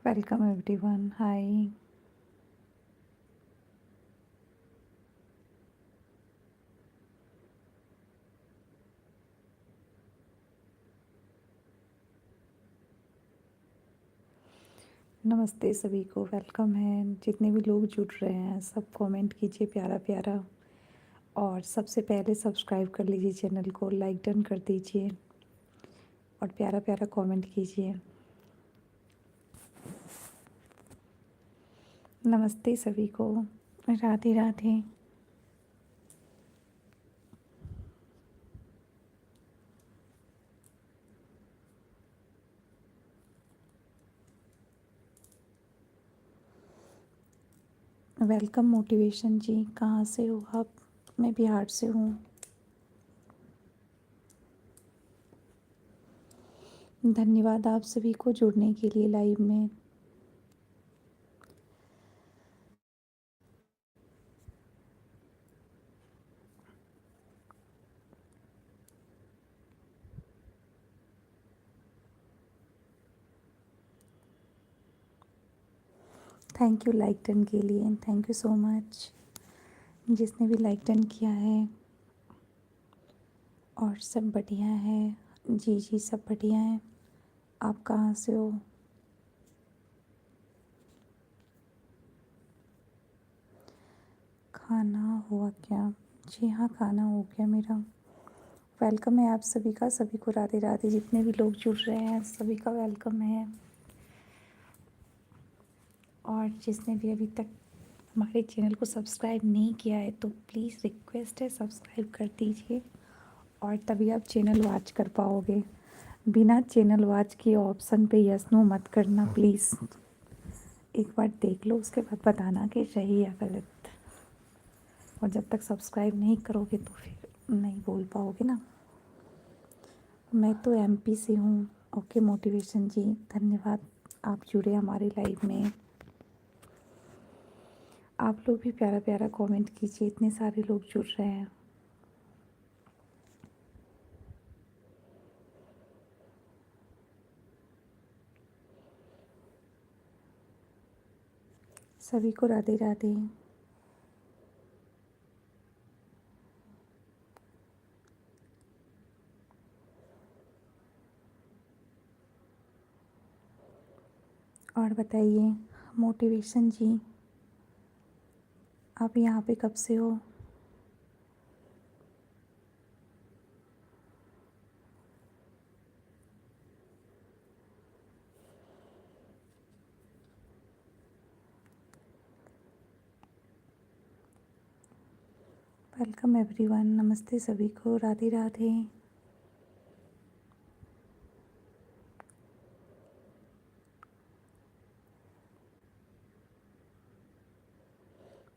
Welcome everyone. Hi. नमस्ते सभी को, वेलकम है। जितने भी लोग जुड़ रहे हैं सब कमेंट कीजिए प्यारा प्यारा। और सबसे पहले सब्सक्राइब कर लीजिए चैनल को, लाइक डन कर दीजिए और प्यारा प्यारा कमेंट कीजिए। नमस्ते सभी को, राधे राधे। वेलकम मोटिवेशन जी, कहाँ से हो आप? मैं बिहार से हूँ। धन्यवाद आप सभी को जुड़ने के लिए लाइव में। थैंक यू लाइक डन के लिए, थैंक यू सो मच जिसने भी लाइक डन किया है। और सब बढ़िया है? जी जी, सब बढ़िया है। आप कहाँ से हो? खाना हुआ क्या? जी हाँ, खाना हो गया मेरा। वेलकम है आप सभी का, सभी को राधे राधे। जितने भी लोग जुड़ रहे हैं सभी का वेलकम है। और जिसने भी अभी तक हमारे चैनल को सब्सक्राइब नहीं किया है तो प्लीज़ रिक्वेस्ट है, सब्सक्राइब कर दीजिए। और तभी आप चैनल वॉच कर पाओगे। बिना चैनल वॉच के ऑप्शन पे यस नो मत करना प्लीज़। एक बार देख लो, उसके बाद बताना कि सही या गलत। और जब तक सब्सक्राइब नहीं करोगे तो फिर नहीं बोल पाओगे ना। मैं तो एमपी से हूँ। ओके मोटिवेशन जी, धन्यवाद आप जुड़े हमारे लाइव में। आप लोग भी प्यारा प्यारा कमेंट कीजिए, इतने सारे लोग जुड़ रहे हैं। सभी को राधे राधे। और बताइए मोटिवेशन जी, आप यहाँ पे कब से हो? वेलकम एवरीवन, नमस्ते सभी को, राधे राधे।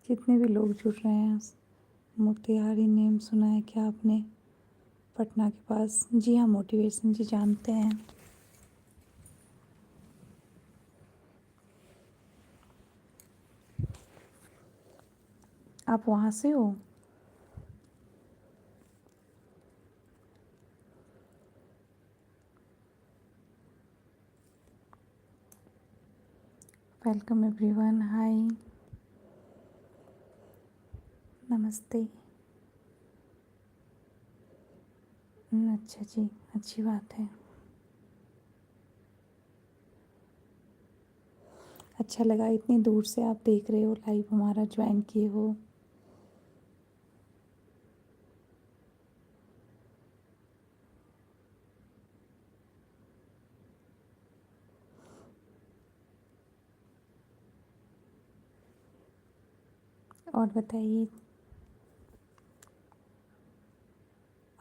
जितने भी लोग जुड़ रहे हैं, मोतिहारी नेम सुना है क्या आपने? पटना के पास। जी हाँ मोटिवेशन जी, जानते हैं। आप वहाँ से हो? वेलकम एवरीवन, हाय, नमस्ते। अच्छा जी, अच्छी बात है। अच्छा लगा इतनी दूर से आप देख रहे हो लाइव हमारा, ज्वाइन किए हो। और बताइए,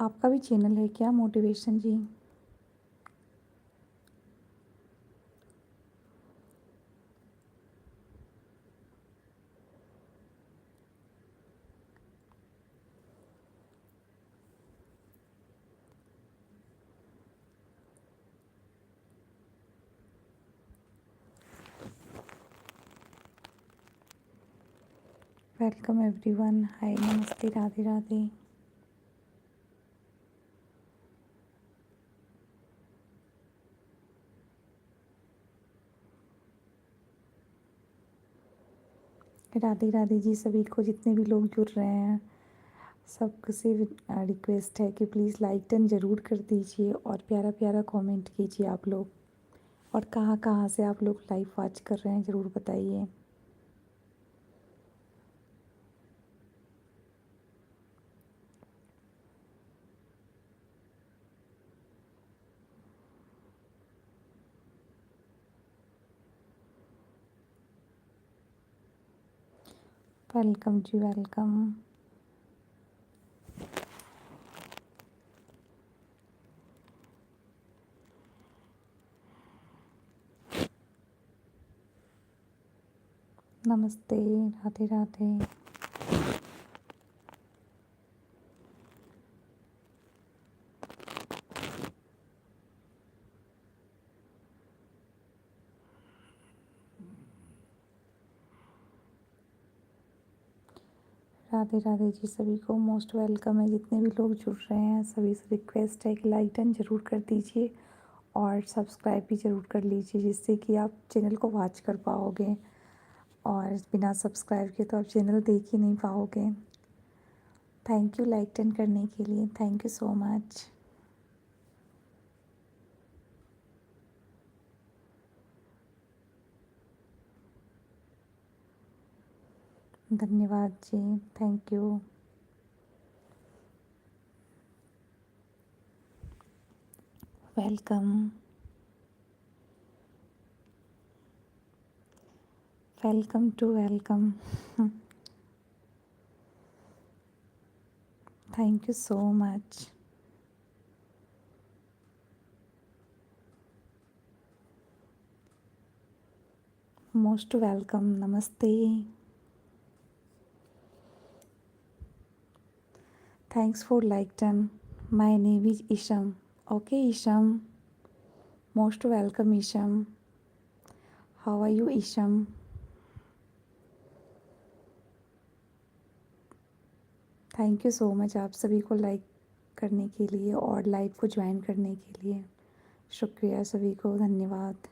आपका भी चैनल है क्या मोटिवेशन जी? वेलकम एवरीवन, हाय, नमस्ते, राधे राधे। राधे राधे जी सभी को, जितने भी लोग जुड़ रहे हैं सबसे रिक्वेस्ट है कि प्लीज़ लाइक डन ज़रूर कर दीजिए और प्यारा प्यारा कमेंट कीजिए आप लोग। और कहाँ कहाँ से आप लोग लाइव वॉच कर रहे हैं ज़रूर बताइए। वेलकम जी, वेलकम। नमस्ते, राधे राधे। राधे राधे जी सभी को, मोस्ट वेलकम है। जितने भी लोग जुड़ रहे हैं सभी से रिक्वेस्ट है कि लाइक डन ज़रूर कर दीजिए और सब्सक्राइब भी ज़रूर कर लीजिए, जिससे कि आप चैनल को वॉच कर पाओगे। और बिना सब्सक्राइब के तो आप चैनल देख ही नहीं पाओगे। थैंक यू लाइक डन करने के लिए, थैंक यू सो मच। धन्यवाद जी, thank you. Welcome, welcome to welcome. Thank you so much. Most welcome, नमस्ते। Thanks for like done. My name is Isham. Okay Isham, most welcome Isham. How are you Isham? Thank you so much आप सभी को like करने के लिए और लाइव को join करने के लिए। शुक्रिया सभी को, धन्यवाद।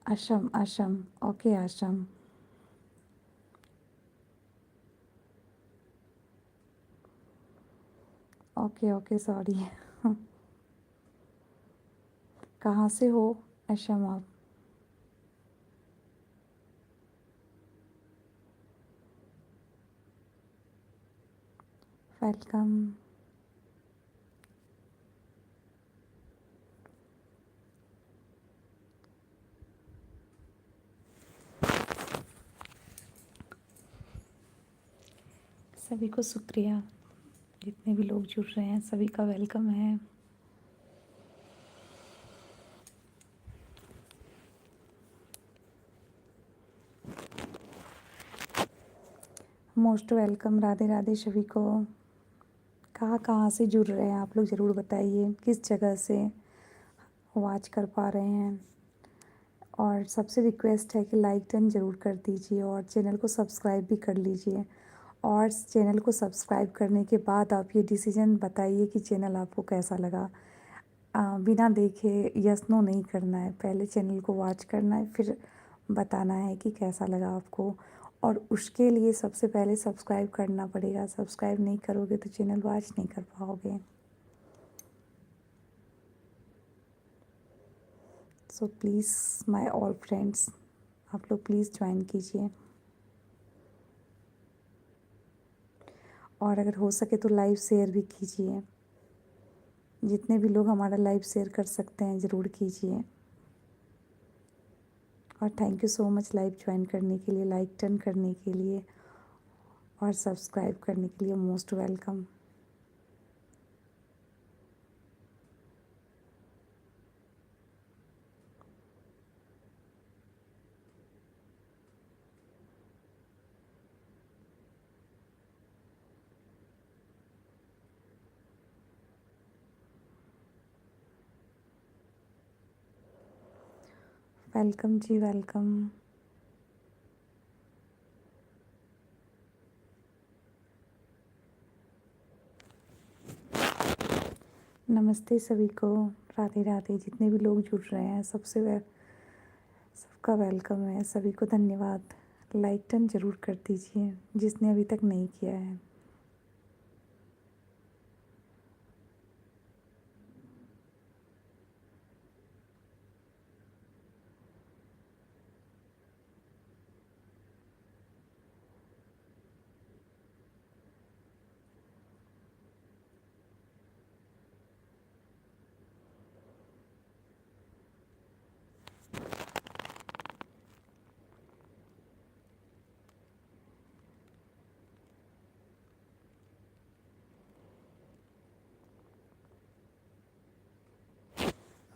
Asham, Asham, okay Asham. Okay okay, sorry. कहाँ से हो आशम आप? वेलकम। सभी को शुक्रिया, जितने भी लोग जुड़ रहे हैं सभी का वेलकम है। मोस्ट वेलकम, राधे राधे सभी को। कहाँ कहाँ से जुड़ रहे हैं आप लोग ज़रूर बताइए, किस जगह से वॉच कर पा रहे हैं। और सबसे रिक्वेस्ट है कि लाइक डन ज़रूर कर दीजिए और चैनल को सब्सक्राइब भी कर लीजिए। और चैनल को सब्सक्राइब करने के बाद आप ये डिसीजन बताइए कि चैनल आपको कैसा लगा। बिना देखे यस नो नहीं करना है, पहले चैनल को वॉच करना है, फिर बताना है कि कैसा लगा आपको। और उसके लिए सबसे पहले सब्सक्राइब करना पड़ेगा। सब्सक्राइब नहीं करोगे तो चैनल वॉच नहीं कर पाओगे। So please my all friends, आप लोग प्लीज़ ज्वाइन कीजिए। और अगर हो सके तो लाइव शेयर भी कीजिए। जितने भी लोग हमारा लाइव शेयर कर सकते हैं ज़रूर कीजिए। और thank you so much live join करने के लिए, लाइक टर्न करने के लिए और सब्सक्राइब करने के लिए। Most welcome. वेलकम जी, वेलकम। नमस्ते सभी को, राधे राधे। जितने भी लोग जुड़ रहे हैं सबका वेलकम है, सभी को धन्यवाद। लाइक टन ज़रूर कर दीजिए जिसने अभी तक नहीं किया है।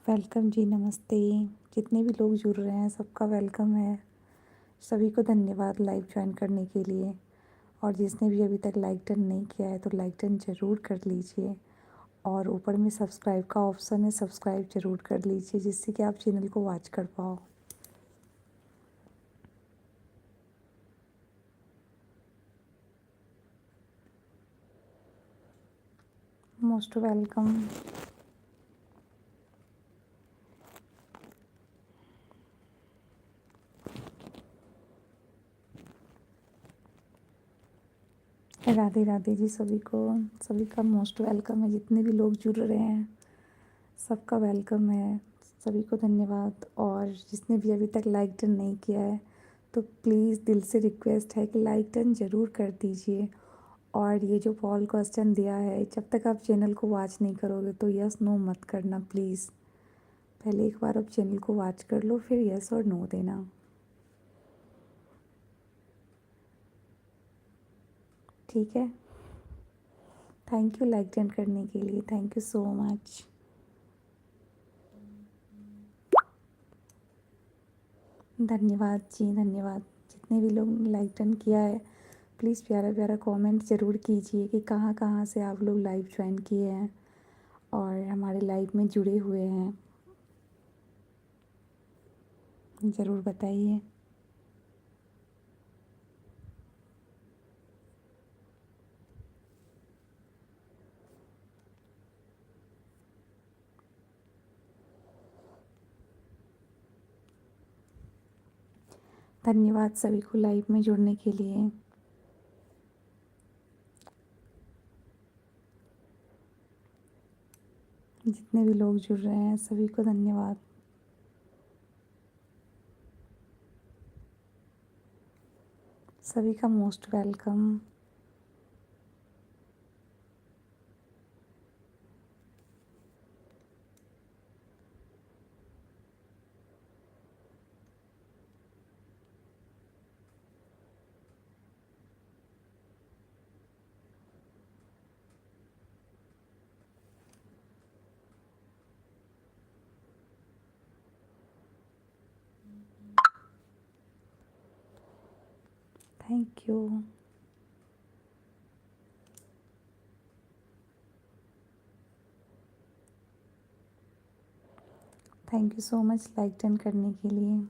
वेलकम जी, नमस्ते। जितने भी लोग जुड़ रहे हैं सबका वेलकम है, सभी को धन्यवाद लाइव ज्वाइन करने के लिए। और जिसने भी अभी तक लाइक टन नहीं किया है तो लाइक टन ज़रूर कर लीजिए। और ऊपर में सब्सक्राइब का ऑप्शन है, सब्सक्राइब ज़रूर कर लीजिए जिससे कि आप चैनल को वॉच कर पाओ। Most welcome. राधे राधे जी सभी को, सभी का मोस्ट वेलकम है। जितने भी लोग जुड़ रहे हैं सबका वेलकम है, सभी को धन्यवाद। और जिसने भी अभी तक लाइक डन नहीं किया है तो प्लीज़ दिल से रिक्वेस्ट है कि लाइक डन ज़रूर कर दीजिए। और ये जो पॉल क्वेश्चन दिया है, जब तक आप चैनल को वॉच नहीं करोगे तो यस नो मत करना प्लीज़। पहले एक बार आप चैनल को वॉच कर लो, फिर यस और नो देना, ठीक है। थैंक यू लाइक डन करने के लिए, थैंक यू सो मच। धन्यवाद जी, धन्यवाद। जितने भी लोग लाइक डन किया है प्लीज़ प्यारा प्यारा कमेंट ज़रूर कीजिए कि कहाँ कहाँ से आप लोग लाइव ज्वाइन किए हैं और हमारे लाइव में जुड़े हुए हैं, ज़रूर बताइए। धन्यवाद सभी को लाइव में जुड़ने के लिए। जितने भी लोग जुड़ रहे हैं सभी को धन्यवाद। सभी का most welcome. Thank you. Thank you so much like done करने के लिए।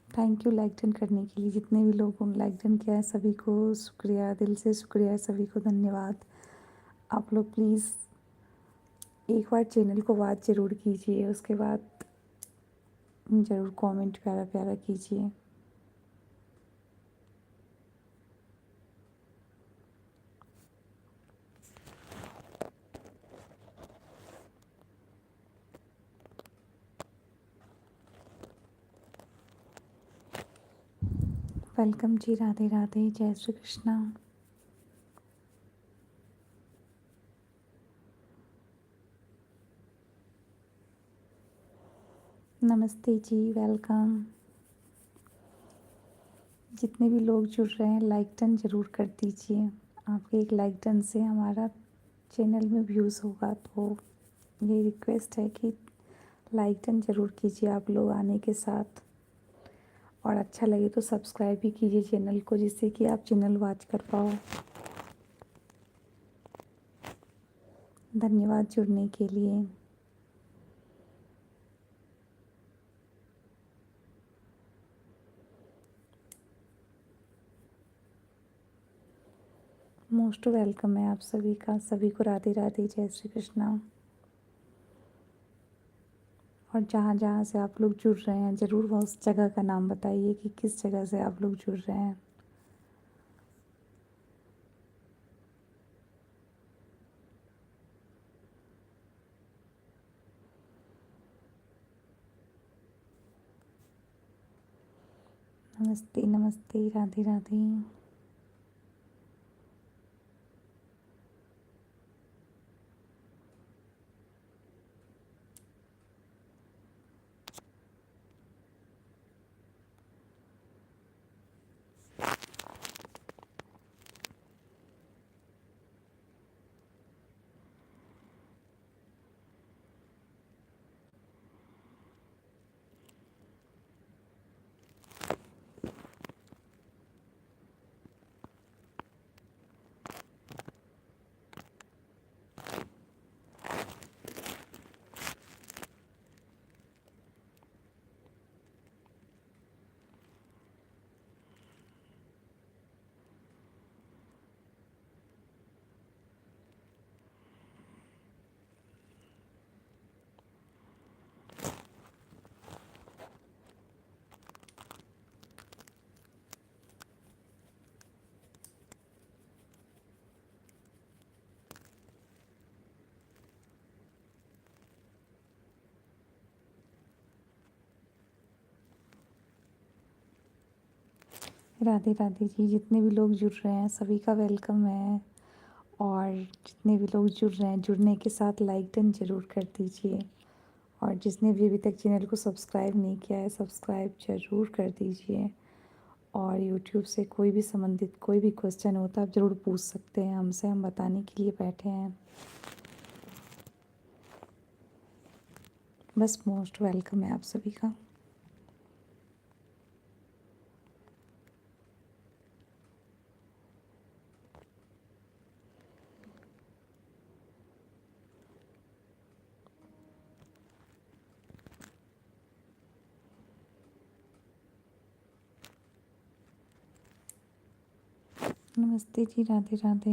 थैंक यू लाइक डन करने के लिए। जितने भी लोगों ने लाइक डन किया है सभी को शुक्रिया, दिल से शुक्रिया, सभी को धन्यवाद। आप लोग प्लीज़ एक बार चैनल को वॉच ज़रूर कीजिए, उसके बाद ज़रूर कमेंट प्यारा प्यारा कीजिए। वेलकम जी, राधे राधे, जय श्री कृष्णा। नमस्ते जी, वेलकम। जितने भी लोग जुड़ रहे हैं लाइक डन ज़रूर कर दीजिए। आपके एक लाइक डन से हमारा चैनल में व्यूज़ होगा, तो ये रिक्वेस्ट है कि लाइक डन ज़रूर कीजिए आप लोग आने के साथ। और अच्छा लगे तो सब्सक्राइब भी कीजिए चैनल को जिससे कि आप चैनल वॉच कर पाओ। धन्यवाद जुड़ने के लिए। मोस्ट वेलकम है आप सभी का। सभी को राधे राधे, जय श्री कृष्णा। और जहाँ जहाँ से आप लोग जुड़ रहे हैं, ज़रूर वो उस जगह का नाम बताइए कि किस जगह से आप लोग जुड़ रहे हैं। नमस्ते नमस्ते, राधे राधे। राधे राधे जी। जितने भी लोग जुड़ रहे हैं सभी का वेलकम है। और जितने भी लोग जुड़ रहे हैं, जुड़ने के साथ लाइक डन ज़रूर कर दीजिए। और जिसने भी अभी तक चैनल को सब्सक्राइब नहीं किया है, सब्सक्राइब ज़रूर कर दीजिए। और यूट्यूब से कोई भी संबंधित कोई भी क्वेश्चन हो तो आप ज़रूर पूछ सकते हैं हमसे, हम बताने के लिए बैठे हैं। बस मोस्ट वेलकम है आप सभी का। नमस्ते जी, राधे राधे।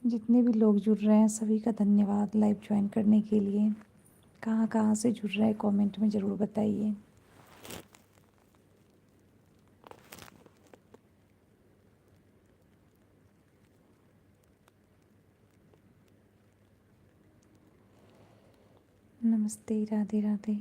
जितने भी लोग जुड़ रहे हैं सभी का धन्यवाद लाइव ज्वाइन करने के लिए। कहाँ कहाँ से जुड़ रहे हैं कमेंट में ज़रूर बताइए। नमस्ते, राधे राधे।